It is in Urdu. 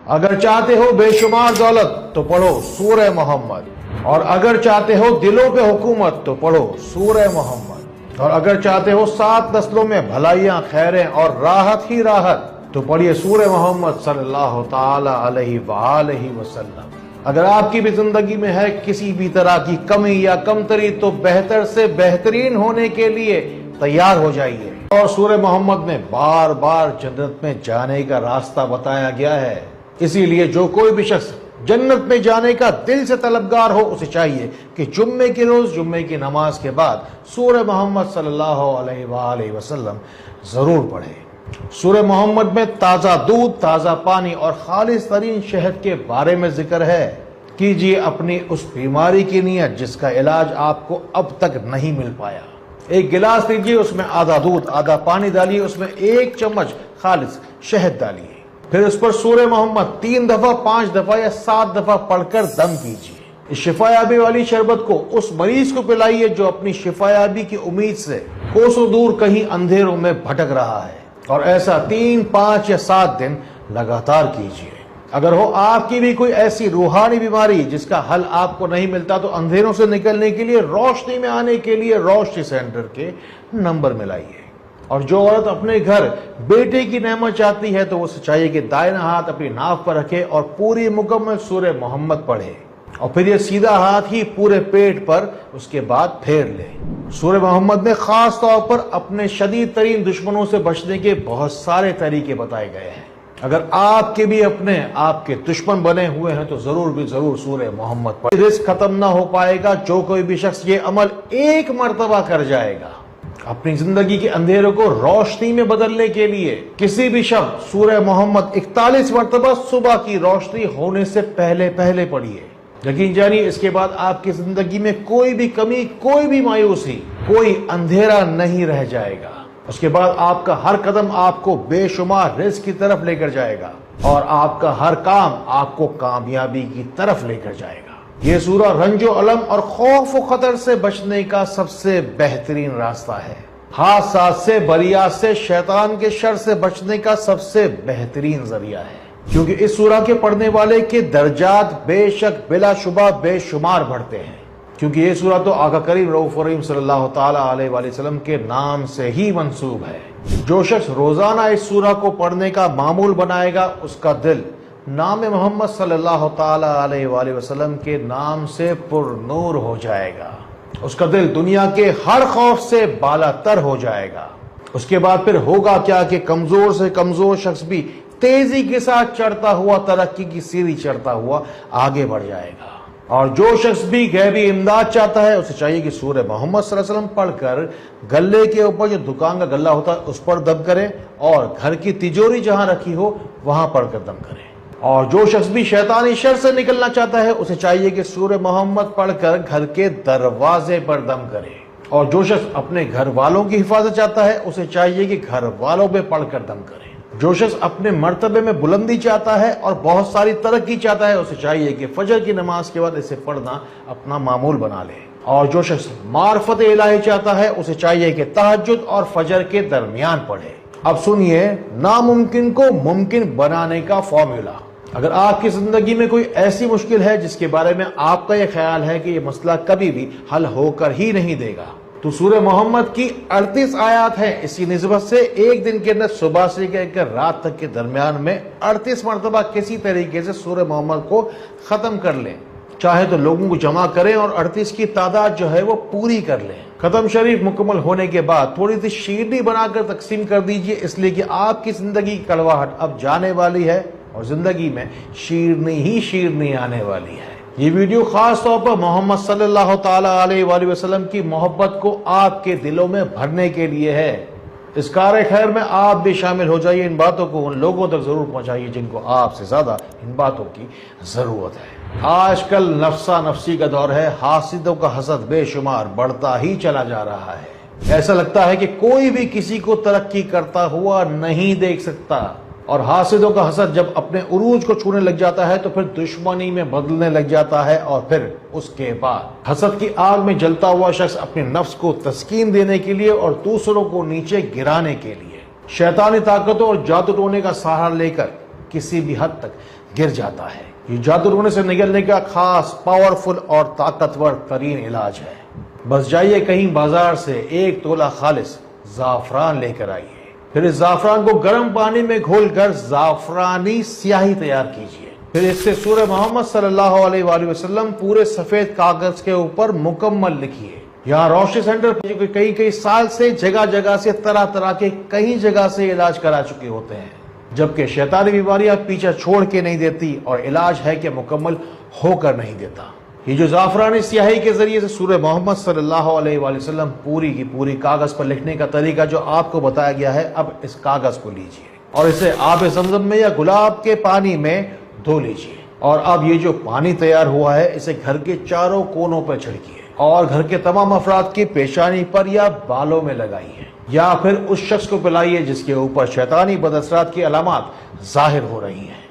اگر چاہتے ہو بے شمار دولت تو پڑھو سورہ محمد، اور اگر چاہتے ہو دلوں پہ حکومت تو پڑھو سورہ محمد، اور اگر چاہتے ہو 7 نسلوں میں بھلائیاں، خیریں اور راحت ہی راحت تو پڑھیے سورہ محمد صلی اللہ تعالی علیہ وآلہ وسلم۔ اگر آپ کی بھی زندگی میں ہے کسی بھی طرح کی کمی یا کمتری تو بہتر سے بہترین ہونے کے لیے تیار ہو جائیے۔ اور سورہ محمد میں بار بار جنت میں جانے کا راستہ بتایا گیا ہے، اسی لیے جو کوئی بھی شخص جنت میں جانے کا دل سے طلبگار ہو اسے چاہیے کہ جمعے کے روز جمعے کی نماز کے بعد سورہ محمد صلی اللہ علیہ وآلہ وسلم ضرور پڑھے۔ سورہ محمد میں تازہ دودھ، تازہ پانی اور خالص ترین شہد کے بارے میں ذکر ہے۔ کیجیے اپنی اس بیماری کی نیت جس کا علاج آپ کو اب تک نہیں مل پایا۔ ایک گلاس لیجیے، اس میں آدھا دودھ آدھا پانی ڈالیے، اس میں 1 چمچ خالص شہد ڈالیے، پھر اس پر سورہ محمد 3 دفعہ 5 دفعہ یا 7 دفعہ پڑھ کر دم کیجیے۔ اس شفا یابی والی شربت کو اس مریض کو پلائیے جو اپنی شفا یابی کی امید سے کوسوں دور کہیں اندھیروں میں بھٹک رہا ہے، اور ایسا 3 5 یا 7 دن لگاتار کیجیے۔ اگر ہو آپ کی بھی کوئی ایسی روحانی بیماری جس کا حل آپ کو نہیں ملتا تو اندھیروں سے نکلنے کے لیے، روشنی میں آنے کے لیے روشنی سینٹر کے نمبر ملائیے۔ اور جو عورت اپنے گھر بیٹے کی نعمت چاہتی ہے تو وہ چاہیے کہ دائنا ہاتھ اپنی ناف پر رکھے اور پوری مکمل سورہ محمد پڑھے، اور پھر یہ سیدھا ہاتھ ہی پورے پیٹ پر اس کے بعد پھیر لے۔ سورہ محمد میں خاص طور پر اپنے شدید ترین دشمنوں سے بچنے کے بہت سارے طریقے بتائے گئے ہیں۔ اگر آپ کے بھی اپنے آپ کے دشمن بنے ہوئے ہیں تو ضرور سورہ محمد پڑھیں۔ رزق ختم نہ ہو پائے گا جو کوئی بھی شخص یہ عمل 1 مرتبہ کر جائے گا۔ اپنی زندگی کے اندھیروں کو روشنی میں بدلنے کے لیے کسی بھی شخص سورہ محمد 41 مرتبہ صبح کی روشنی ہونے سے پہلے پڑھیے۔ یقین جانیے اس کے بعد آپ کی زندگی میں کوئی بھی کمی، کوئی بھی مایوسی، کوئی اندھیرا نہیں رہ جائے گا۔ اس کے بعد آپ کا ہر قدم آپ کو بے شمار رزق کی طرف لے کر جائے گا، اور آپ کا ہر کام آپ کو کامیابی کی طرف لے کر جائے گا۔ یہ سورہ رنج و الم اور خوف و خطر سے بچنے کا سب سے بہترین راستہ ہے۔ حادثات سے، بریات سے، شیطان کے شر سے بچنے کا سب سے بہترین ذریعہ ہے، کیونکہ اس سورہ کے پڑھنے والے کے درجات بے شک بلا شبہ بے شمار بڑھتے ہیں، کیونکہ یہ سورہ تو آقا کریم رؤوف رحیم صلی اللہ تعالی علیہ وآلہ وسلم کے نام سے ہی منسوب ہے۔ جو شخص روزانہ اس سورہ کو پڑھنے کا معمول بنائے گا اس کا دل نام محمد صلی اللہ تعالی علیہ وآلہ وسلم کے نام سے پر نور ہو جائے گا۔ اس کا دل دنیا کے ہر خوف سے بالا تر ہو جائے گا۔ اس کے بعد پھر ہوگا کیا کہ کمزور سے کمزور شخص بھی تیزی کے ساتھ چڑھتا ہوا، ترقی کی سیڑھی چڑھتا ہوا آگے بڑھ جائے گا۔ اور جو شخص بھی غیبی امداد چاہتا ہے اسے چاہیے کہ سورہ محمد صلی اللہ علیہ وسلم پڑھ کر گلے کے اوپر، جو دکان کا گلہ ہوتا ہے اس پر دم کرے، اور گھر کی تجوری جہاں رکھی ہو وہاں پڑھ کر دم کرے۔ اور جو شخص بھی شیطانی شر سے نکلنا چاہتا ہے اسے چاہیے کہ سورہ محمد پڑھ کر گھر کے دروازے پر دم کرے۔ اور جو شخص اپنے گھر والوں کی حفاظت چاہتا ہے اسے چاہیے کہ گھر والوں پہ پڑھ کر دم کرے۔ جو شخص اپنے مرتبے میں بلندی چاہتا ہے اور بہت ساری ترقی چاہتا ہے اسے چاہیے کہ فجر کی نماز کے بعد اسے پڑھنا اپنا معمول بنا لے۔ اور جو شخص معرفت الہی چاہتا ہے اسے چاہیے کہ تہجد اور فجر کے درمیان پڑھے۔ اب سنیے ناممکن کو ممکن بنانے کا فارمولا۔ اگر آپ کی زندگی میں کوئی ایسی مشکل ہے جس کے بارے میں آپ کا یہ خیال ہے کہ یہ مسئلہ کبھی بھی حل ہو کر ہی نہیں دے گا، تو سورہ محمد کی 38 آیات ہیں۔ اسی نسبت سے ایک دن کے اندر صبح سے لے کر رات تک کے درمیان میں 38 مرتبہ کسی طریقے سے سورہ محمد کو ختم کر لیں۔ چاہے تو لوگوں کو جمع کریں اور 38 کی تعداد جو ہے وہ پوری کر لیں۔ ختم شریف مکمل ہونے کے بعد تھوڑی سی شیرنی بنا کر تقسیم کر دیجئے، اس لیے کہ آپ کی زندگی کی کڑواہٹ اب جانے والی ہے اور زندگی میں شیرنی ہی شیرنی آنے والی ہے۔ یہ ویڈیو خاص طور پر محمد صلی اللہ تعالی علیہ وآلہ وسلم کی محبت کو آپ کے دلوں میں بھرنے کے لیے ہے۔ اس کار خیر میں آپ بھی شامل ہو جائیے، ان باتوں کو ان لوگوں تک ضرور پہنچائیے جن کو آپ سے زیادہ ان باتوں کی ضرورت ہے۔ آج کل نفسا نفسی کا دور ہے، حاسدوں کا حسد بے شمار بڑھتا ہی چلا جا رہا ہے۔ ایسا لگتا ہے کہ کوئی بھی کسی کو ترقی کرتا ہوا نہیں دیکھ سکتا، اور حاسدوں کا حسد جب اپنے عروج کو چھونے لگ جاتا ہے تو پھر دشمنی میں بدلنے لگ جاتا ہے، اور پھر اس کے بعد حسد کی آگ میں جلتا ہوا شخص اپنے نفس کو تسکین دینے کے لیے اور دوسروں کو نیچے گرانے کے لیے شیطانی طاقتوں اور جادو ٹونے کا سہارا لے کر کسی بھی حد تک گر جاتا ہے۔ یہ جادو ٹونے سے نکلنے کا خاص پاورفل اور طاقتور ترین علاج ہے۔ بس جائیے کہیں بازار سے 1 تولہ خالص زعفران لے کر آئیے، پھر اس زعفران کو گرم پانی میں گھول کر زعفرانی سیاہی تیار کیجیے، پھر اس سے سورہ محمد صلی اللہ علیہ وآلہ وسلم پورے سفید کاغذ کے اوپر مکمل لکھیے۔ یہاں روشنی سینٹر جو کئی سال سے جگہ جگہ سے طرح کے کئی جگہ سے علاج کرا چکے ہوتے ہیں، جبکہ شیطانی بیماریاں پیچھا چھوڑ کے نہیں دیتی اور علاج ہے کہ مکمل ہو کر نہیں دیتا۔ یہ جو زعفرانی سیاہی کے ذریعے سے سورہ محمد صلی اللہ علیہ وآلہ وسلم پوری کی پوری کاغذ پر لکھنے کا طریقہ جو آپ کو بتایا گیا ہے، اب اس کاغذ کو لیجئے اور اسے آب زمزم میں یا گلاب کے پانی میں دھو لیجئے، اور اب یہ جو پانی تیار ہوا ہے اسے گھر کے چاروں کونوں پر چھڑکیے اور گھر کے تمام افراد کی پیشانی پر یا بالوں میں لگائیے، یا پھر اس شخص کو پلائیے جس کے اوپر شیطانی بد اثرات کی علامات ظاہر ہو رہی ہیں۔